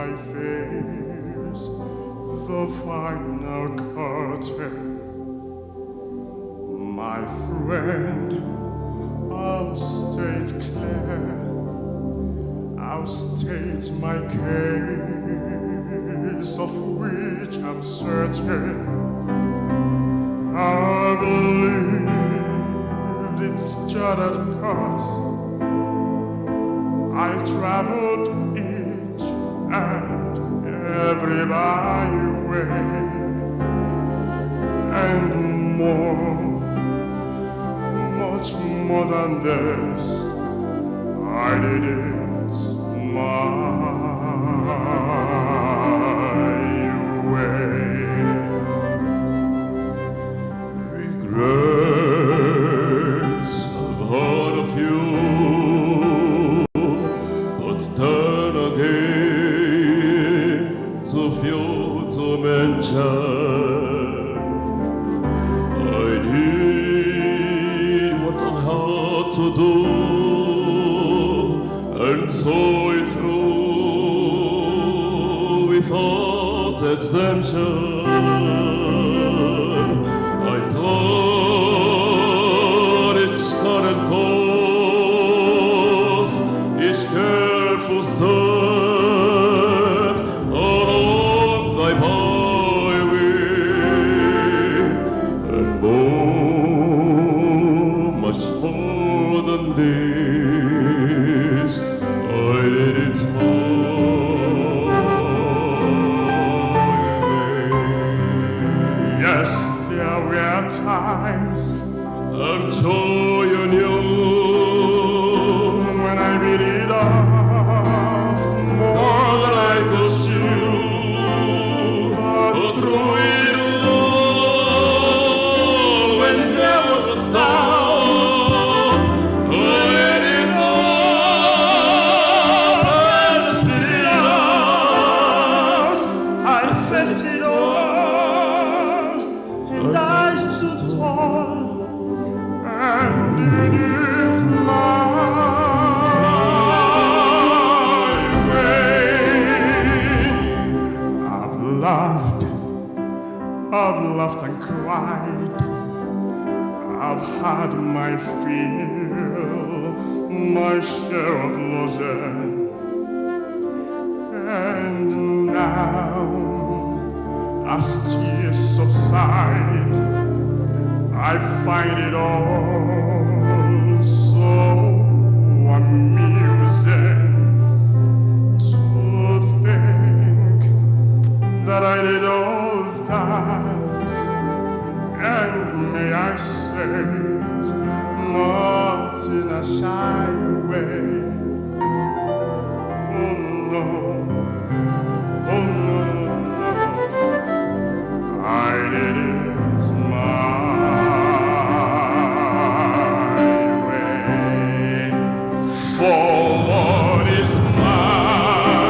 my face the final curtain. My friend, I'll state clear, I'll state my case, of which I'm certain. I've lived its chartered course. I traveled each and every byway, and more, much more than this, I did it my way. Regrets I've heard of you, but then again, so few to mention. I did what I had to do, and saw it through without exemption. I plod its scarlet course, each careful step along thy byway, and more, much more than this, I did it my way. Yes, there were times of joy and you when I beat it off more than I could chew. But through it all, when there was a doubt, I let it all and spit it out. I faced it all, and I stood tall and did it my way. I've laughed and cried. I've had my fill, my share of losses, and now, as tears subside, I find it all so amusing to think that I did all that, and may I say it not in a shy way. Oh no, oh no, no, I did it what is mine?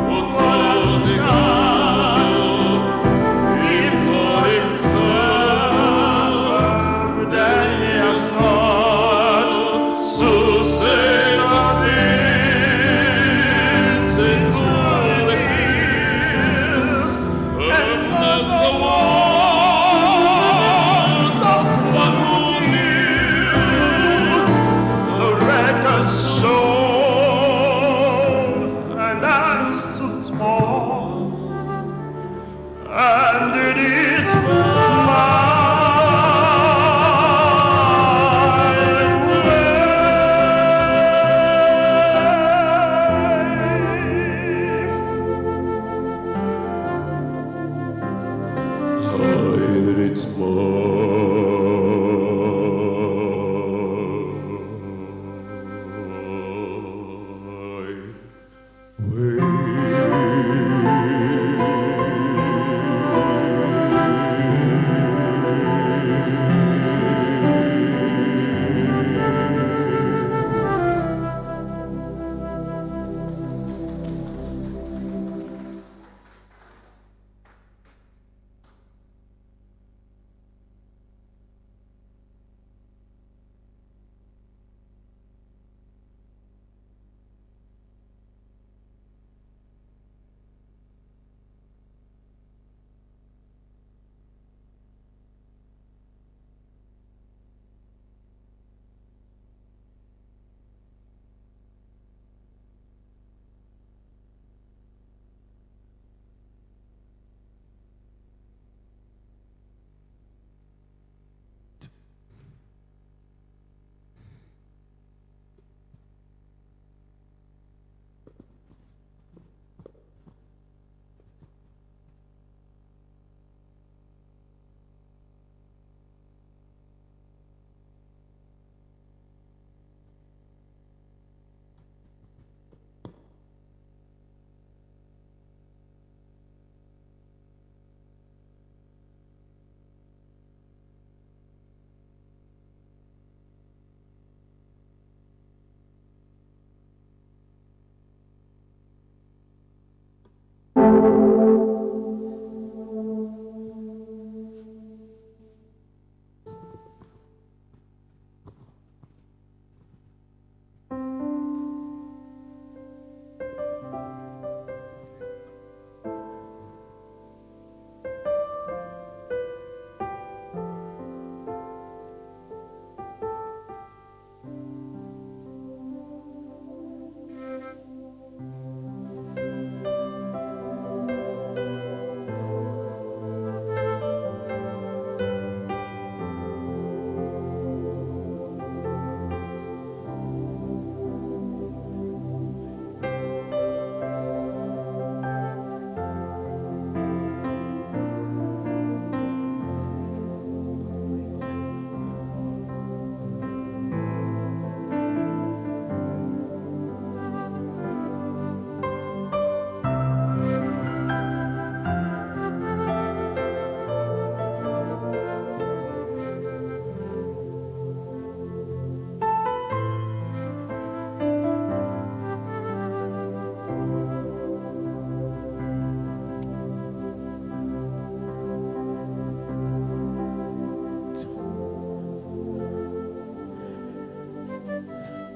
What does it got? If for himself, then he has not to say.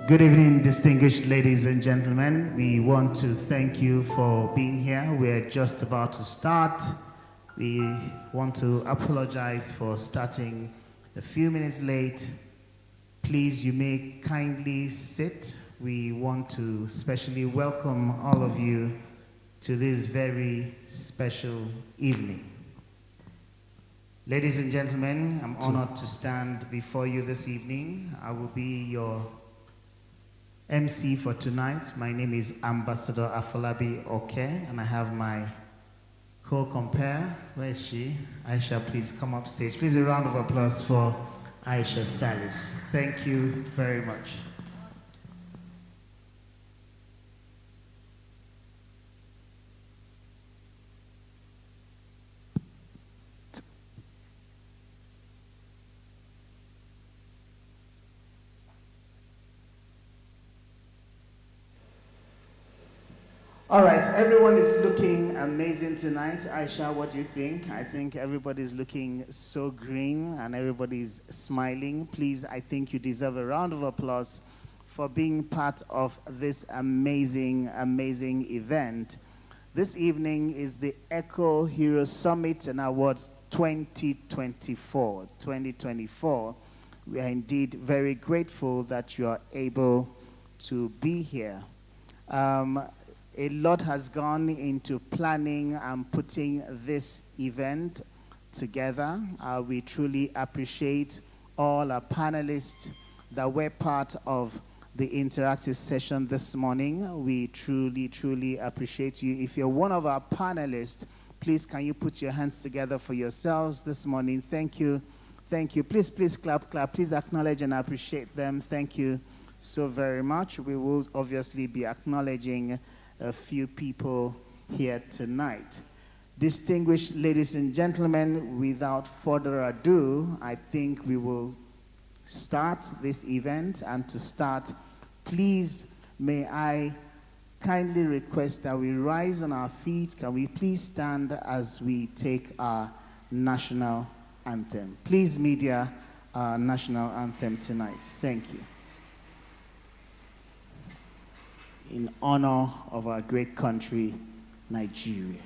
Good evening, distinguished ladies and gentlemen. We want to thank you for being here. We're just about to start. We want to apologize for starting a few minutes late. Please, you may kindly sit. We want to especially welcome all of you to this very special evening. Ladies and gentlemen, I'm honored to stand before you this evening. I will be your MC for tonight. My name is Ambassador Afolabi Oke, and I have my co-compare. Where is she? Aisha, please come up stage. Please, a round of applause for Aisha Salis. Thank you very much. All right, everyone is looking amazing tonight. Aisha, what do you think? I think everybody's looking so green and everybody's smiling. Please, I think you deserve a round of applause for being part of this amazing, amazing event. This evening is the Echo Hero Summit and Awards 2024. We are indeed very grateful that you are able to be here. A lot has gone into planning and putting this event together. We truly appreciate all our panelists that were part of the interactive session this morning. We truly, truly appreciate you. If you're one of our panelists, please can you put your hands together for yourselves this morning? Thank you. Thank you. Please, please clap, clap. Please acknowledge and appreciate them. Thank you so very much. We will obviously be acknowledging a few people here tonight. Distinguished ladies and gentlemen, without further ado, I think we will start this event. And to start, please, may I kindly request that we rise on our feet. Can we please stand as we take our national anthem? Please, media, our national anthem tonight. Thank you. In honor of our great country, Nigeria.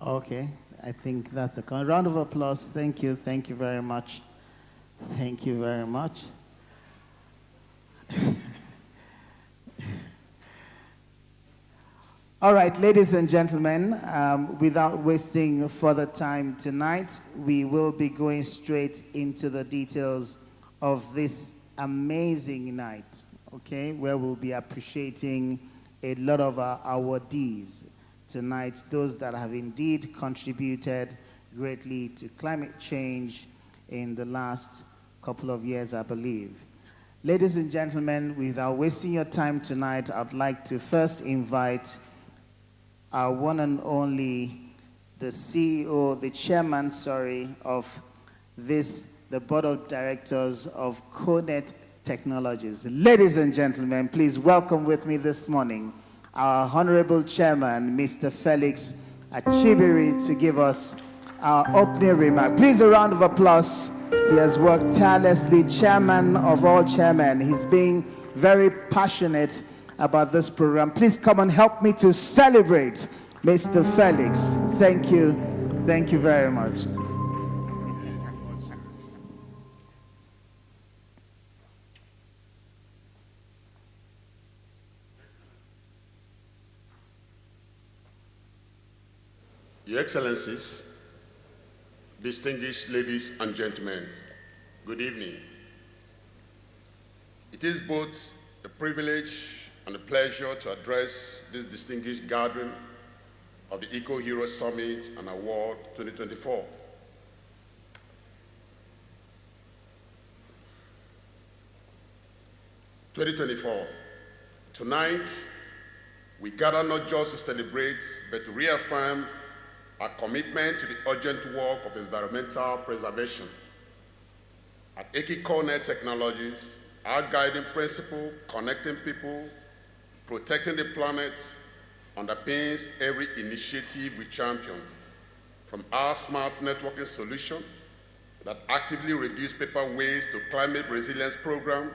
Okay, I think that's a round of applause. Thank you very much. Thank you very much. All right, ladies and gentlemen, without wasting further time tonight, we will be going straight into the details of this amazing night, okay, where we'll be appreciating a lot of our awardees tonight, those that have indeed contributed greatly to climate change in the last couple of years, I believe. Ladies and gentlemen, without wasting your time tonight, I'd like to first invite our one and only, the CEO, the chairman, of the board of directors of CONET Technologies. Ladies and gentlemen, please welcome with me this morning our Honorable Chairman, Mr. Felix Achibiri, to give us our opening remark. Please, a round of applause. He has worked tirelessly, chairman of all chairmen. He's being very passionate about this program. Please come and help me to celebrate Mr. Felix. Thank you. Thank you very much. Your Excellencies, distinguished ladies and gentlemen, good evening. It is both the privilege and the pleasure to address this distinguished gathering of the Eco Hero Summit and Award 2024. Tonight, we gather not just to celebrate, but to reaffirm our commitment to the urgent work of environmental preservation. At Eki Connect Technologies, our guiding principle, connecting people, protecting the planet, underpins every initiative we champion, from our smart networking solution that actively reduces paper waste to climate resilience program.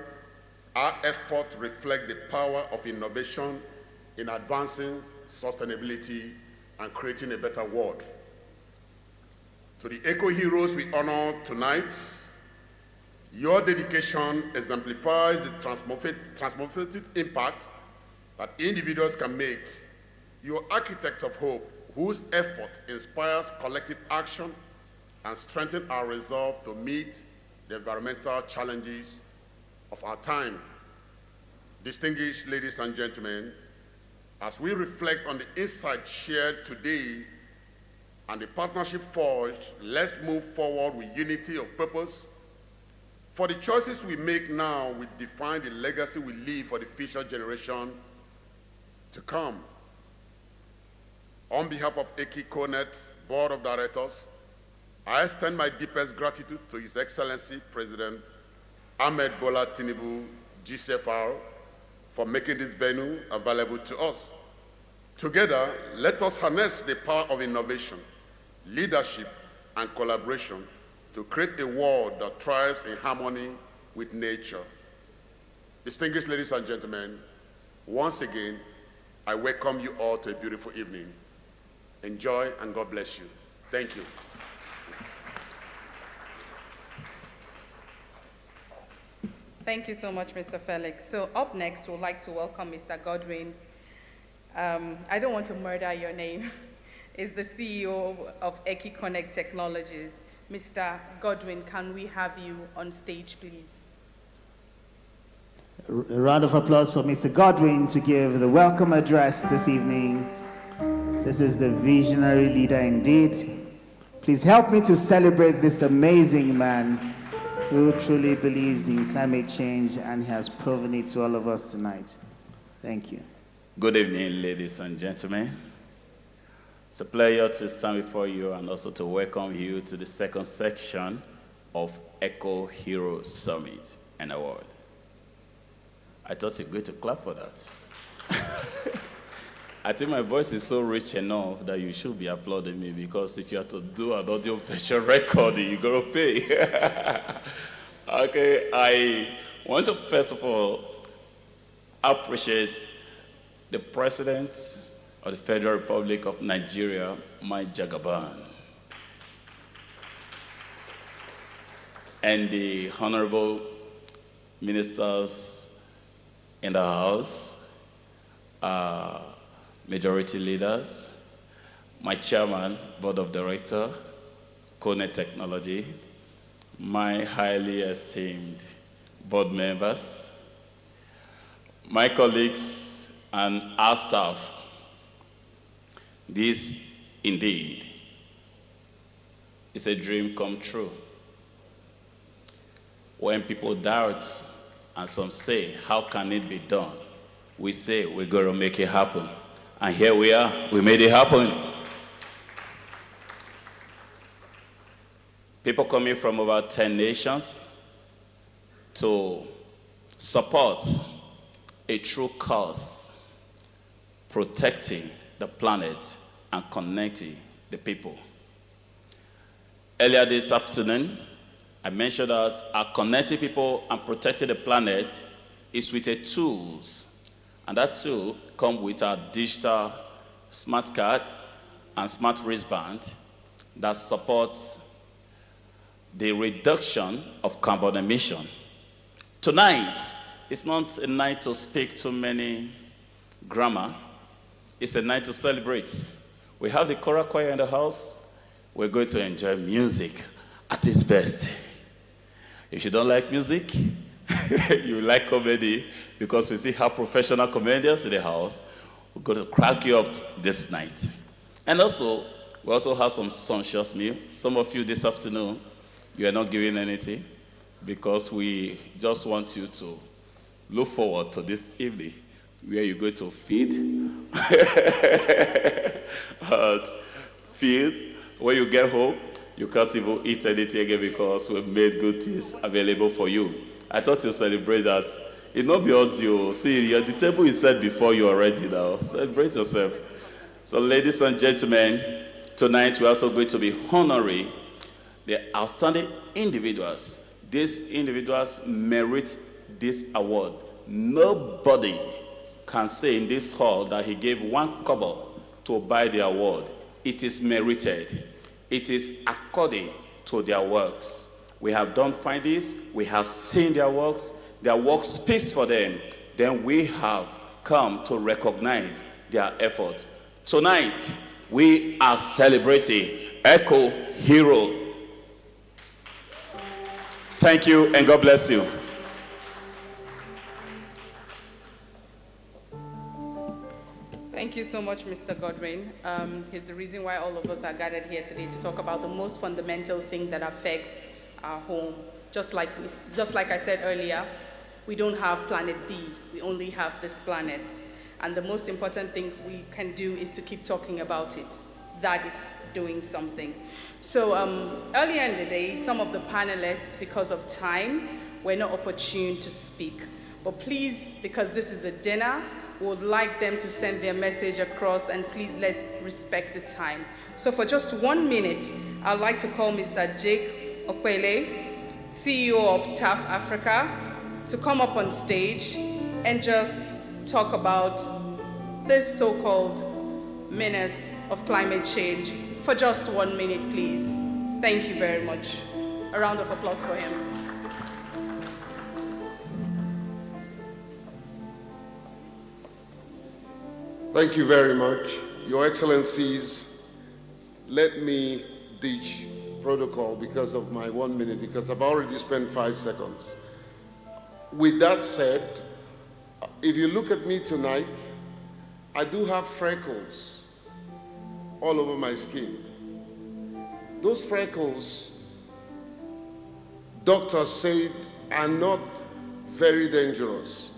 Our efforts reflect the power of innovation in advancing sustainability and creating a better world. To the Eco Heroes we honor tonight, your dedication exemplifies the transformative impact that individuals can make. You are architects of hope, whose effort inspires collective action and strengthens our resolve to meet the environmental challenges of our time. Distinguished ladies and gentlemen, as we reflect on the insights shared today and the partnership forged, let's move forward with unity of purpose. For the choices we make now will define the legacy we leave for the future generation to come. On behalf of Eki Connect Board of Directors, I extend my deepest gratitude to His Excellency President Ahmed Bola Tinubu, GCFR, for making this venue available to us. Together, let us harness the power of innovation, leadership, and collaboration to create a world that thrives in harmony with nature. Distinguished ladies and gentlemen, once again, I welcome you all to a beautiful evening. Enjoy, and God bless you. Thank you. Thank you so much, Mr. Felix. So up next, we'd like to welcome Mr. Godwin. I don't want to murder your name. Is the CEO of Eki Connect Technologies. Mr. Godwin, can we have you on stage, please? A round of applause for Mr. Godwin to give the welcome address this evening. This is the visionary leader indeed. Please help me to celebrate this amazing man who truly believes in climate change and has proven it to all of us tonight. Thank you. Good evening, ladies and gentlemen. It's a pleasure to stand before you and also to welcome you to the second section of Eco Hero Summit and Award. I thought you're going to clap for that. I think my voice is so rich enough that you should be applauding me, because if you have to do an audio version recording, you're going to pay. Okay, I want to first of all appreciate the President of the Federal Republic of Nigeria, Mike Jagaban, and the honorable ministers in the House, majority leaders, my chairman, board of director, Connect Technology, my highly esteemed board members, my colleagues, and our staff. This indeed is a dream come true. When people doubt and some say, how can it be done? We say, we're going to make it happen. And here we are, we made it happen. People coming from over 10 nations to support a true cause, protecting the planet and connecting the people. Earlier this afternoon, I mentioned that our connecting people and protecting the planet is with a tools. And that tool comes with our digital smart card and smart wristband that supports the reduction of carbon emission. Tonight, it's not a night to speak too many grammar. It's a night to celebrate. We have the choral choir in the house. We're going to enjoy music at its best. If you don't like music, you like comedy, because we still have professional comedians in the house. We're going to crack you up this night. And also, we also have some sumptuous meal. Some of you this afternoon, you are not giving anything because we just want you to look forward to this evening where you're going to feed. Feed. When you get home, you can't even eat anything again because we've made good things available for you. I thought you celebrate that. It not be audio. See, the table is set before you already now. Celebrate yourself. So, ladies and gentlemen, tonight we're also going to be honoring the outstanding individuals. These individuals merit this award. Nobody can say in this hall that he gave 1 kobo to buy the award. It is merited. It is according to their works. We have done findings. We have seen their works. Their work speaks for them. Then we have come to recognize their effort. Tonight, we are celebrating Echo Hero. Thank you and God bless you. Thank you so much, Mr. Godwin. He's the reason why all of us are gathered here today to talk about the most fundamental thing that affects our home. Just like I said earlier, we don't have planet B, we only have this planet. And the most important thing we can do is to keep talking about it. That is doing something. So earlier in the day, some of the panelists, because of time, were not opportune to speak. But please, because this is a dinner, we would like them to send their message across, and please let's respect the time. So for just 1 minute, I'd like to call Mr. Jake Okwele, CEO of TAF Africa, to come up on stage and just talk about this so-called menace of climate change for just 1 minute, please. Thank you very much. A round of applause for him. Thank you very much. Your Excellencies, let me ditch protocol because of my 1 minute, because I've already spent 5 seconds. With that said, if you look at me tonight, I do have freckles all over my skin. Those freckles, doctors said, are not very dangerous.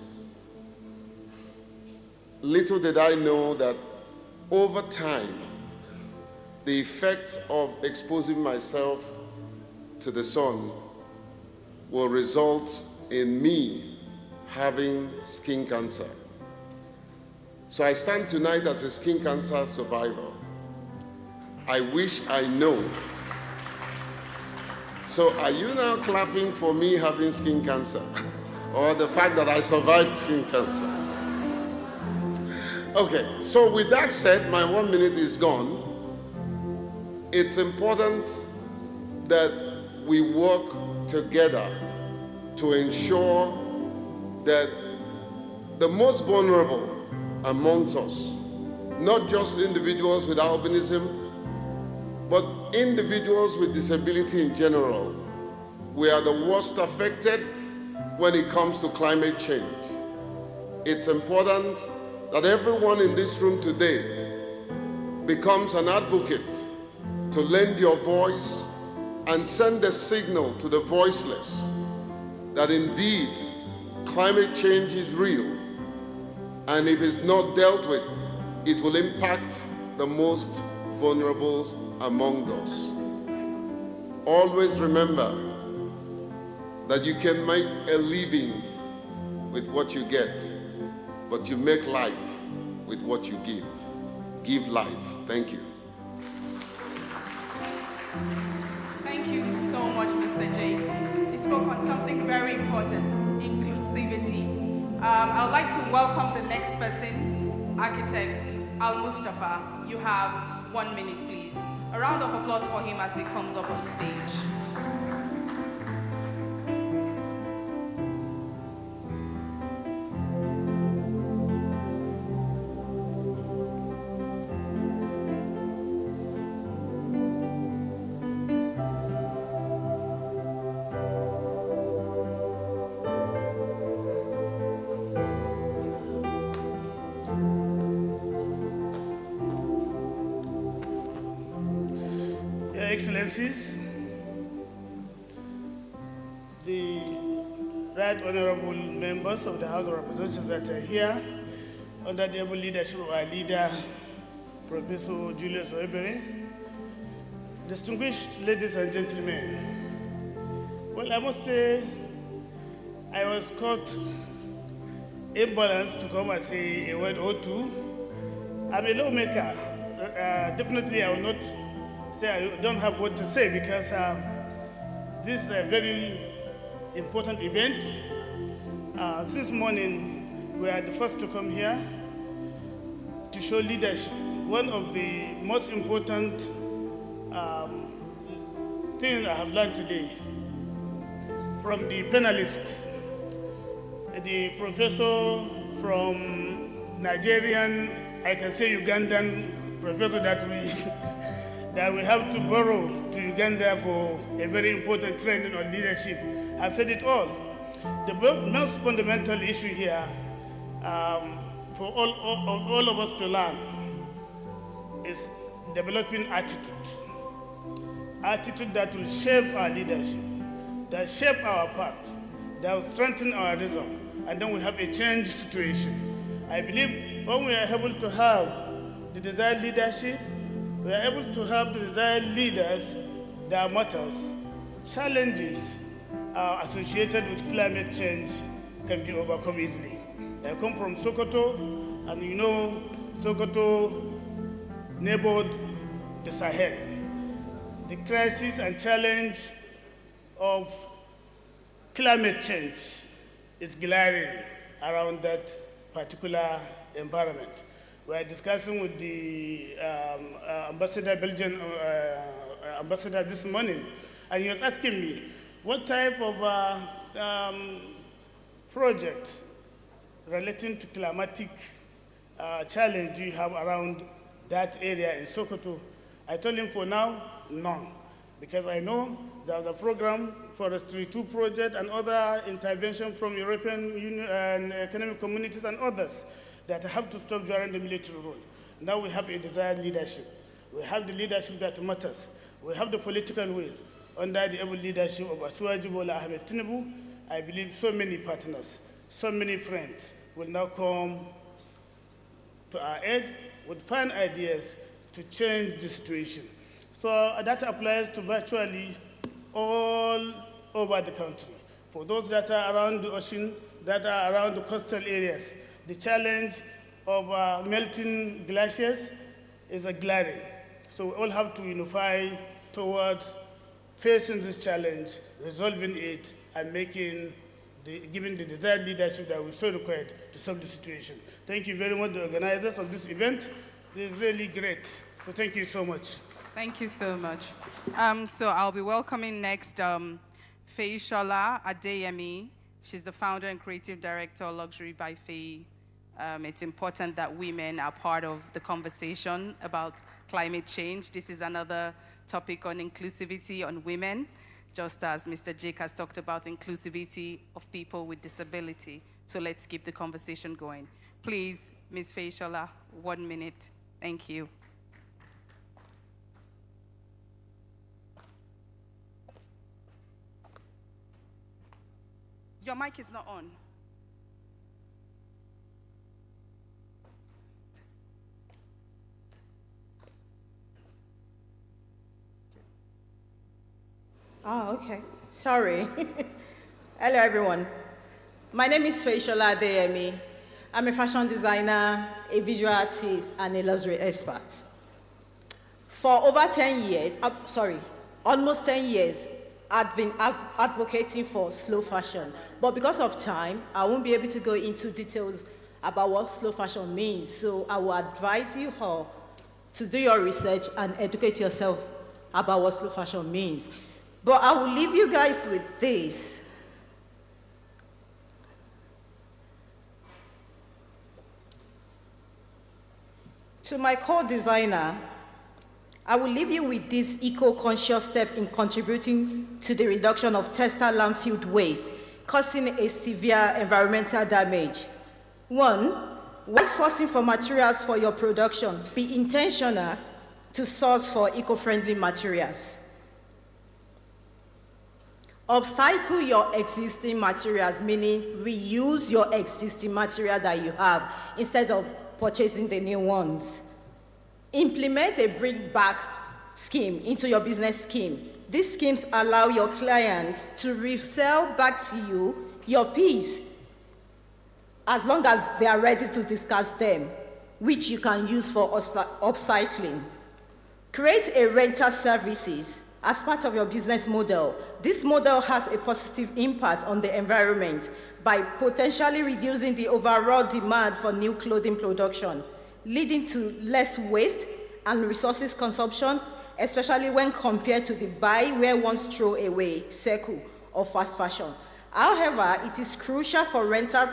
Little did I know that over time, the effect of exposing myself to the sun will result in me having skin cancer. So I stand tonight as a skin cancer survivor. I wish I know. So are you now clapping for me having skin cancer or the fact that I survived skin cancer? Okay, so with that said, my 1 minute is gone. It's important that we work together to ensure that the most vulnerable amongst us, not just individuals with albinism, but individuals with disability in general, we are the worst affected when it comes to climate change. It's important that everyone in this room today becomes an advocate to lend your voice and send a signal to the voiceless that indeed climate change is real, and if it's not dealt with, it will impact the most vulnerable among us. Always remember that you can make a living with what you get, but you make life with what you give. Give life. Thank you. Thank you so much, Mr. Jake. He spoke on something very important, inclusivity. I would like to welcome the next person, Architect Al-Mustafa. You have 1 minute, please. A round of applause for him as he comes up on stage. Excellencies, the Right Honorable members of the House of Representatives that are here, under the able leadership of our leader, Professor Julius Oebere, distinguished ladies and gentlemen. Well, I must say, I was caught imbalanced to come and say a word or two. I'm a lawmaker. Definitely, I will not say I don't have what to say because this is a very important event. Since morning, we are the first to come here to show leadership. One of the most important things I have learned today from the panelists, the professor from Nigerian, I can say Ugandan professor that we have to borrow to Uganda for a very important training on leadership. I've said it all. The most fundamental issue here for all of us to learn is developing attitude. Attitude that will shape our leadership, that shape our path, that will strengthen our resolve, and then we have a changed situation. I believe when we are able to have the desired leadership, we are able to have the desired leaders that matters. Challenges associated with climate change can be overcome easily. I come from Sokoto, and you know Sokoto neighbored the Sahel. The crisis and challenge of climate change is glaring around that particular environment. We are discussing with the Belgian ambassador this morning, and he was asking me, what type of projects relating to climatic challenge do you have around that area in Sokoto? I told him for now, none, because I know there's a program, Forestry 2 project, and other intervention from European Union and economic communities and others that have to stop during the military rule. Now we have a desired leadership. We have the leadership that matters. We have the political will. Under the able leadership of Asuwaji Bola Ahmed Tinubu, I believe so many partners, so many friends will now come to our aid with fine ideas to change the situation. So that applies to virtually all over the country. For those that are around the ocean, that are around the coastal areas, the challenge of melting glaciers is a glaring. So we all have to unify towards facing this challenge, resolving it, and giving the desired leadership that we so required to solve the situation. Thank you very much, the organizers of this event. This is really great. So thank you so much. Thank you so much. So I'll be welcoming next Feishola Adeyemi. She's the founder and creative director of Luxury by Fei. It's important that women are part of the conversation about climate change. This is another topic on inclusivity on women, just as Mr. Jake has talked about inclusivity of people with disability. So let's keep the conversation going. Please, Ms. Feishola, 1 minute. Thank you. Your mic is not on. Oh, okay. Sorry. Hello, everyone. My name is Feishola Adeyemi. I'm a fashion designer, a visual artist, and a luxury expert. For over 10 years, almost 10 years, I've been advocating for slow fashion. But because of time, I won't be able to go into details about what slow fashion means. So I will advise you all to do your research and educate yourself about what slow fashion means. But I will leave you guys with this. To my co-designer, I will leave you with this eco-conscious step in contributing to the reduction of textile landfill waste, causing a severe environmental damage. 1, while sourcing for materials for your production, be intentional to source for eco-friendly materials. Upcycle your existing materials, meaning reuse your existing material that you have instead of purchasing the new ones. Implement a bring back scheme into your business scheme. These schemes allow your client to resell back to you your piece as long as they are ready to discuss them, which you can use for upcycling. Create a rental services as part of your business model. This model has a positive impact on the environment by potentially reducing the overall demand for new clothing production, leading to less waste and resources consumption, especially when compared to the buy where once throw away cycle of fast fashion. However, it is crucial for rental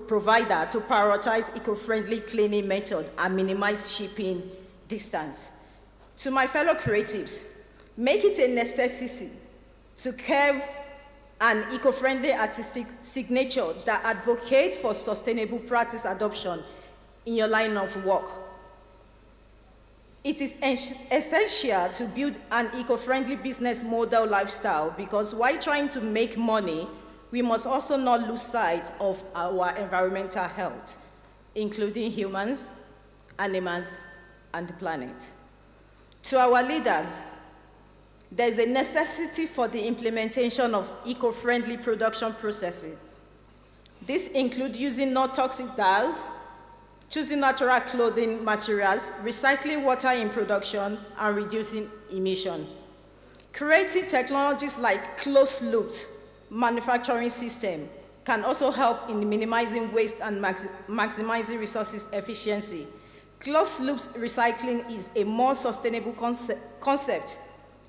provider to prioritize eco-friendly cleaning method and minimize shipping distance. To my fellow creatives, make it a necessity to curve an eco-friendly artistic signature that advocates for sustainable practice adoption in your line of work. It is essential to build an eco-friendly business model lifestyle because while trying to make money, we must also not lose sight of our environmental health, including humans, animals, and the planet. To our leaders, there is a necessity for the implementation of eco-friendly production processes. This includes using non-toxic dyes, choosing natural clothing materials, recycling water in production, and reducing emission. Creating technologies like closed-loop manufacturing system can also help in minimizing waste and maximizing resources efficiency. Closed-loop recycling is a more sustainable concept,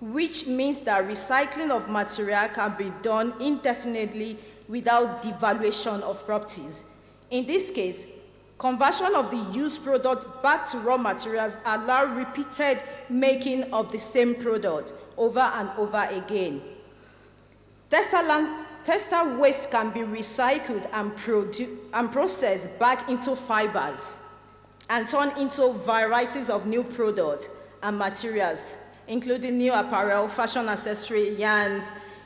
which means that recycling of material can be done indefinitely without devaluation of properties. In this case, conversion of the used product back to raw materials allow repeated making of the same product over and over again. Textile waste can be recycled and processed back into fibers and turned into varieties of new products and materials, including new apparel, fashion accessory, yarns,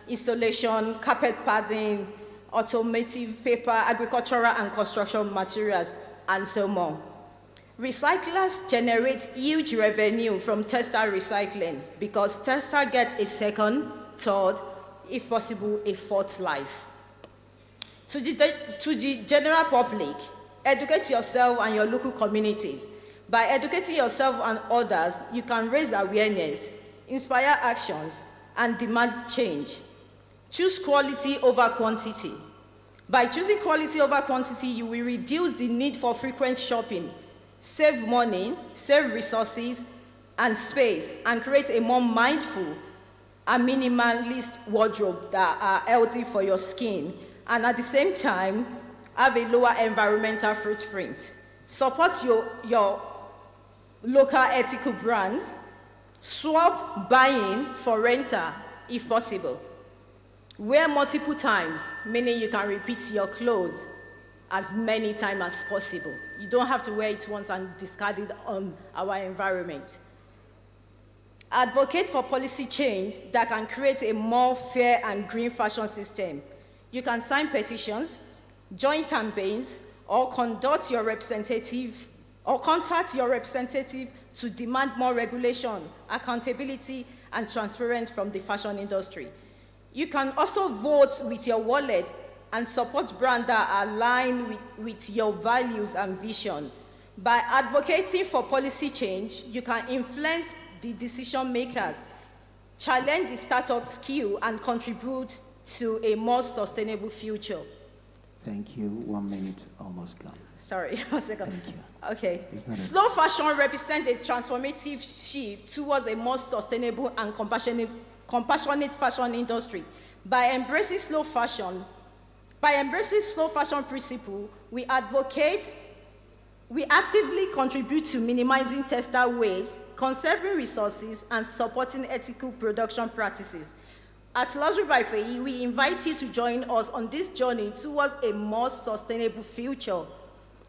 insulation, carpet padding, automotive, paper, agricultural and construction materials, and so more. Recyclers generate huge revenue from textile recycling because textile get a second, third, if possible, a fourth life. To the general public, educate yourself and your local communities. By educating yourself and others, you can raise awareness, inspire actions, and demand change. Choose quality over quantity. By choosing quality over quantity, you will reduce the need for frequent shopping, save money, save resources and space, and create a more mindful and minimalist wardrobe that are healthy for your skin, and at the same time, have a lower environmental footprint. Support your local ethical brands. Swap buying for rental if possible. Wear multiple times, meaning you can repeat your clothes as many times as possible. You don't have to wear it once and discard it on our environment. Advocate for policy change that can create a more fair and green fashion system. You can sign petitions, join campaigns, or contact your representative to demand more regulation, accountability, and transparency from the fashion industry. You can also vote with your wallet and support brands that align with your values and vision. By advocating for policy change, you can influence the decision makers, challenge the status quo, and contribute to a more sustainable future. Thank you. 1 minute almost gone. Sorry, 1 second. Thank you. Okay. It's not a- Slow fashion represents a transformative shift towards a more sustainable and compassionate fashion industry. By embracing slow fashion principle, we actively contribute to minimizing textile waste, conserving resources, and supporting ethical production practices. At Luxury by Feyi, we invite you to join us on this journey towards a more sustainable future.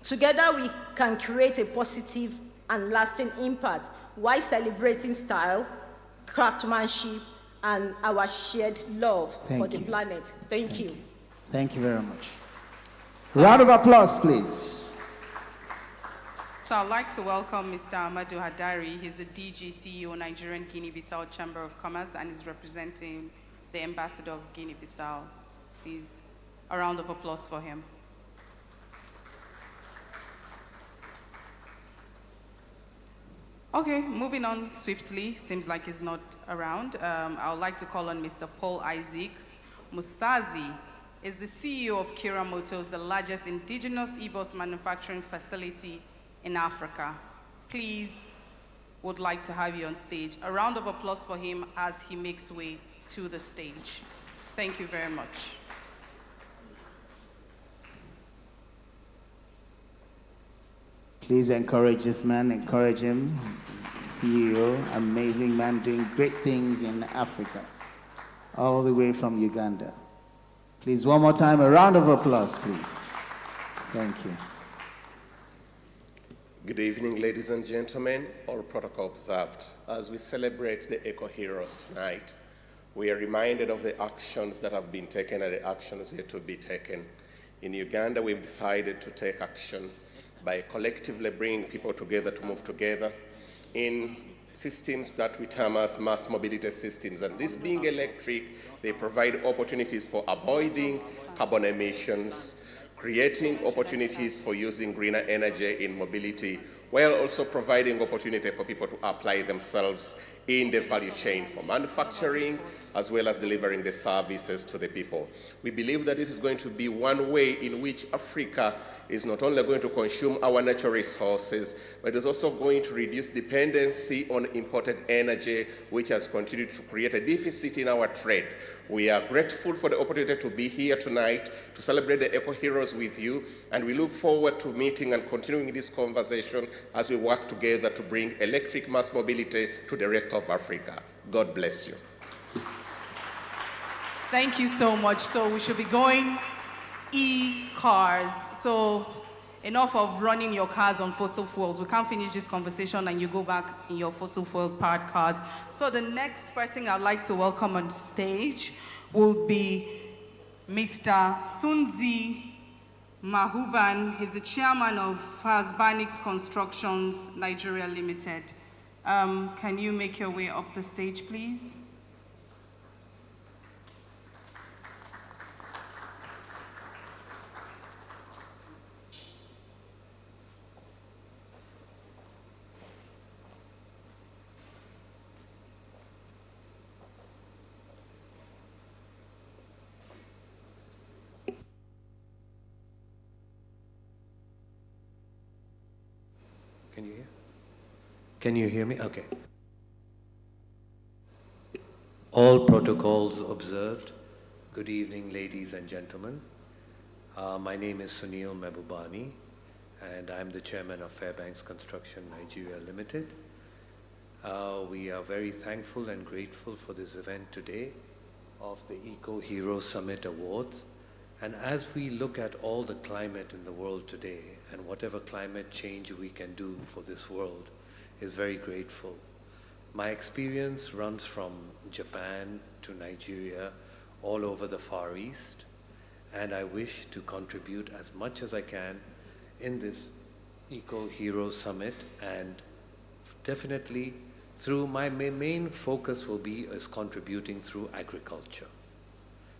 Together, we can create a positive and lasting impact while celebrating style, craftsmanship, and our shared love for the planet. Thank you. Thank you very much. Round of applause, please. So I'd like to welcome Mr. Amadou Hadari. He's the DG CEO, Nigerian Guinea-Bissau Chamber of Commerce, and is representing the Ambassador of Guinea-Bissau. Please, a round of applause for him. Okay, moving on swiftly. Seems like he's not around. I would like to call on Mr. Paul Isaac Musazi. Is the CEO of Kira Motors, the largest indigenous e-bus manufacturing facility in Africa. Please, would like to have you on stage. A round of applause for him as he makes way to the stage. Thank you very much. Please encourage this man, encourage him. CEO, amazing man, doing great things in Africa, all the way from Uganda. Please, one more time, a round of applause, please. Thank you. Good evening, ladies and gentlemen. All protocol observed. As we celebrate the Eco Heroes tonight, we are reminded of the actions that have been taken and the actions yet to be taken. In Uganda, we've decided to take action by collectively bringing people together to move together in systems that we term as mass mobility systems. And this being electric, they provide opportunities for avoiding carbon emissions, creating opportunities for using greener energy in mobility, while also providing opportunity for people to apply themselves in the value chain for manufacturing, as well as delivering the services to the people. We believe that this is going to be one way in which Africa is not only going to consume our natural resources, but is also going to reduce dependency on imported energy, which has continued to create a deficit in our trade. We are grateful for the opportunity to be here tonight to celebrate the Eco Heroes with you, and we look forward to meeting and continuing this conversation as we work together to bring electric mass mobility to the rest of Africa. God bless you. Thank you so much. So we should be going e-cars. So enough of running your cars on fossil fuels. We can't finish this conversation and you go back in your fossil fuel powered cars. So the next person I'd like to welcome on stage will be Mr. Sunzi Mahuban. He's the chairman of Fazbanix Constructions Nigeria Limited. Can you make your way up the stage, please? Can you hear? Can you hear me? Okay. All protocols observed. Good evening, ladies and gentlemen. My name is Sunil Mehbubani, and I'm the chairman of Fairbanks Construction Nigeria Limited. We are very thankful and grateful for this event today of the Eco Hero Summit Awards. And as we look at all the climate in the world today and whatever climate change we can do for this world is very grateful. My experience runs from Japan to Nigeria, all over the Far East, and I wish to contribute as much as I can in this Eco Hero Summit, and definitely through my main focus will be is contributing through agriculture.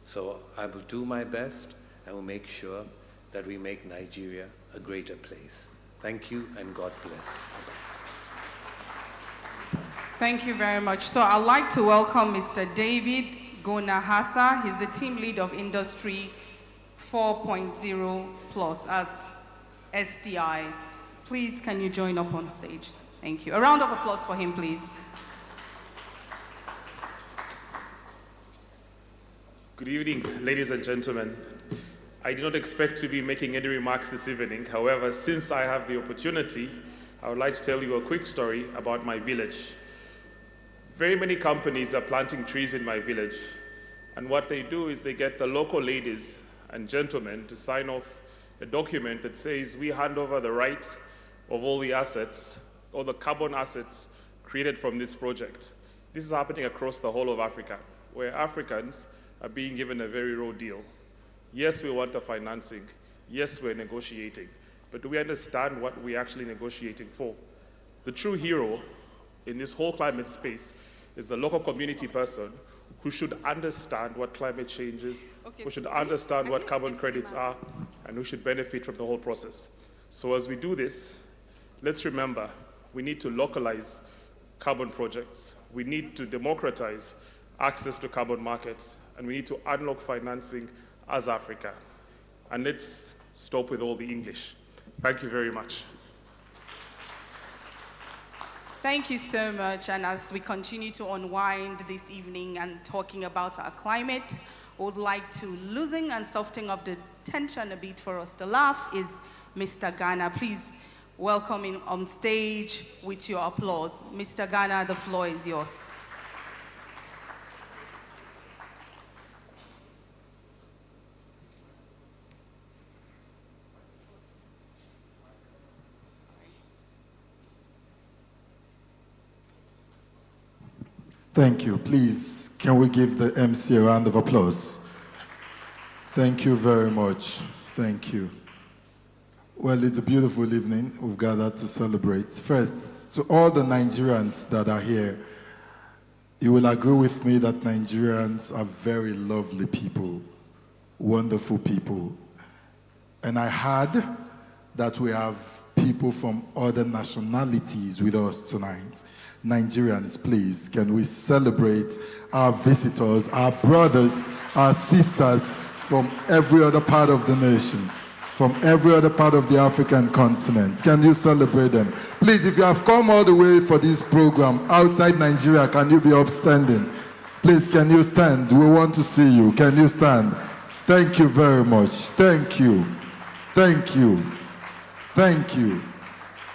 So I will do my best and will make sure that we make Nigeria a greater place. Thank you and God bless. Thank you very much. So I'd like to welcome Mr. David Gonahasa. He's the team lead of Industry 4.0 Plus at SDI. Please, can you join up on stage? Thank you. A round of applause for him, please. Good evening, ladies and gentlemen. I did not expect to be making any remarks this evening. However, since I have the opportunity, I would like to tell you a quick story about my village. Very many companies are planting trees in my village, and what they do is they get the local ladies and gentlemen to sign off a document that says we hand over the right of all the assets, all the carbon assets created from this project. This is happening across the whole of Africa, where Africans are being given a very raw deal. Yes, we want the financing. Yes, we're negotiating. But do we understand what we're actually negotiating for? The true hero in this whole climate space is the local community person who should understand what climate change is, who should understand what carbon credits are, and who should benefit from the whole process. So as we do this, let's remember, we need to localize carbon projects. We need to democratize access to carbon markets, and we need to unlock financing as Africa. And let's stop with all the English. Thank you very much. Thank you so much. And as we continue to unwind this evening and talking about our climate, I would like to loosen and soften up the tension a bit for us to laugh is Mr. Ghana. Please welcome him on stage with your applause. Mr. Ghana, the floor is yours. Thank you. Please, can we give the MC a round of applause? Thank you very much. Thank you. Well, it's a beautiful evening. We've gathered to celebrate. First, to all the Nigerians that are here, you will agree with me that Nigerians are very lovely people, wonderful people. And I heard that we have people from other nationalities with us tonight. Nigerians, please, can we celebrate our visitors, our brothers, our sisters from every other part of the nation, from every other part of the African continent? Can you celebrate them? Please, if you have come all the way for this program outside Nigeria, can you be upstanding? Please, can you stand? We want to see you. Can you stand? Thank you very much. Thank you. Thank you. Thank you.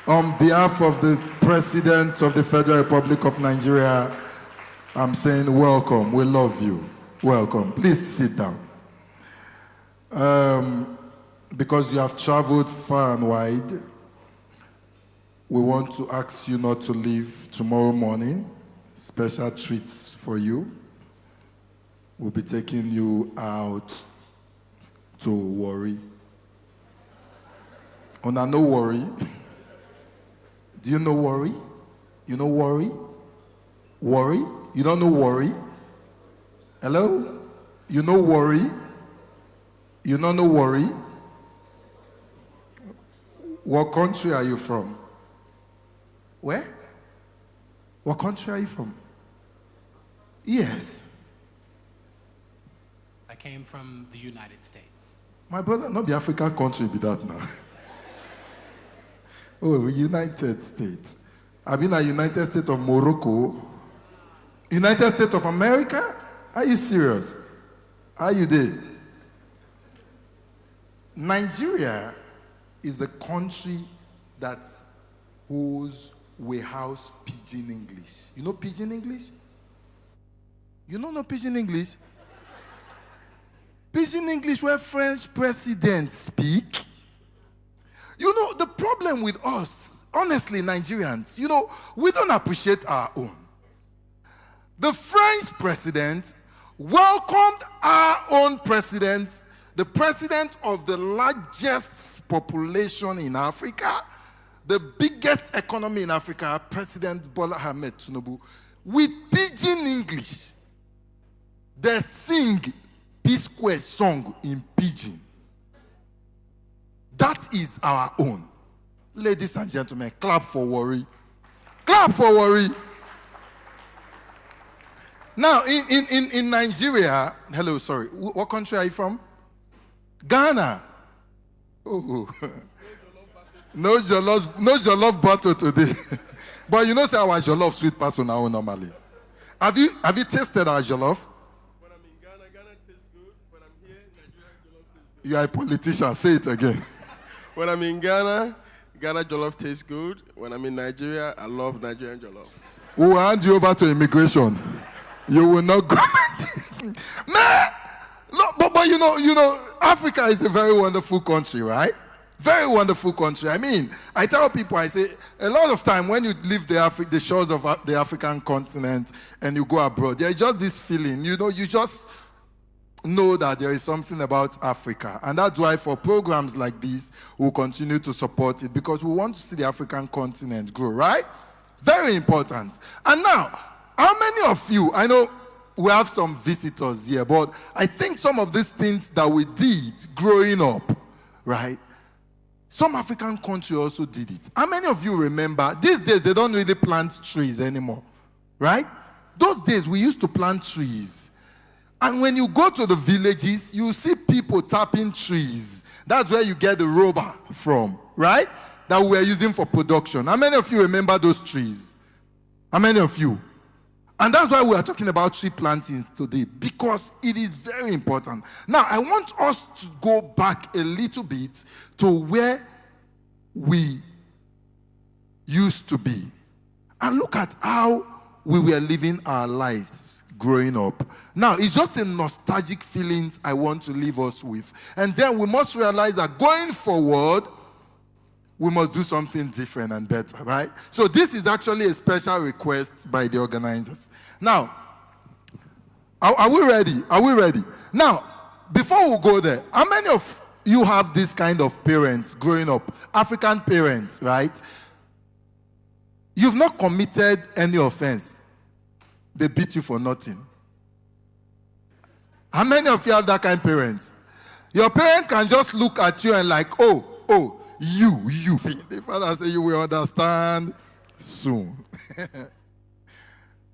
On behalf of the President of the Federal Republic of Nigeria, I'm saying welcome. We love you. Welcome. Please sit down. Because you have traveled far and wide, we want to ask you not to leave tomorrow morning. Special treats for you. We'll be taking you out to Warri. Una no worry. Do you know Warri? You know Warri? Warri? You don't know Warri? Hello? You know Warri? You don't know Warri? What country are you from? Where? What country are you from? Yes. I came from the United States. My brother, not the African country be that now. Oh, United States. I've been at United States of Morocco. United States of America? Are you serious? Are you there? Nigeria is the country that holds warehouse pidgin English. You know pidgin English? You don't know pidgin English? Pidgin English where French presidents speak. You know, the problem with us, honestly, Nigerians, you know, we don't appreciate our own. The French president welcomed our own president, the president of the largest population in Africa, the biggest economy in Africa, President Bola Ahmed Tinubu, with pidgin English. They sing P-Square song in pidgin. That is our own. Ladies and gentlemen, clap for Warri. Clap for Warri. Now, in Nigeria, hello, sorry, what country are you from? Ghana. Oh, no jollof butter today. But you know, say our jollof sweet person now normally. Have you tasted our jollof? When I'm in Ghana, Ghana tastes good. When I'm here, Nigeria jollof tastes good. You are a politician. Say it again. When I'm in Ghana, Ghana jollof tastes good. When I'm in Nigeria, I love Nigerian jollof. We will hand you over to immigration. You will not go. Man, no, but you know, Africa is a very wonderful country, right? Very wonderful country. I mean, I tell people, I say, a lot of time when you leave the shores of the African continent and you go abroad, there's just this feeling, you just know that there is something about Africa. And that's why for programs like this, we'll continue to support it because we want to see the African continent grow, right? Very important. And now, how many of you, I know we have some visitors here, but I think some of these things that we did growing up, right? Some African country also did it. How many of you remember, these days they don't really plant trees anymore, right? Those days we used to plant trees. And when you go to the villages, you see people tapping trees. That's where you get the rubber from, right? That we are using for production. How many of you remember those trees? How many of you? And that's why we are talking about tree plantings today, because it is very important. Now, I want us to go back a little bit to where we used to be and look at how we were living our lives growing up. Now, it's just a nostalgic feelings I want to leave us with. And then we must realize that going forward, we must do something different and better, right? So this is actually a special request by the organizers. Now, are we ready? Are we ready? Now, before we go there, how many of you have this kind of parents growing up? African parents, right? You've not committed any offense. They beat you for nothing. How many of you have that kind of parents? Your parents can just look at you and like, oh, you. The father say you will understand soon.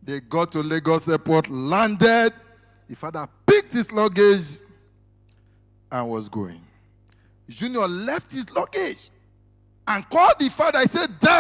They got to Lagos Airport, landed. The father picked his luggage and was going. Junior left his luggage and called the father. He said, Dad.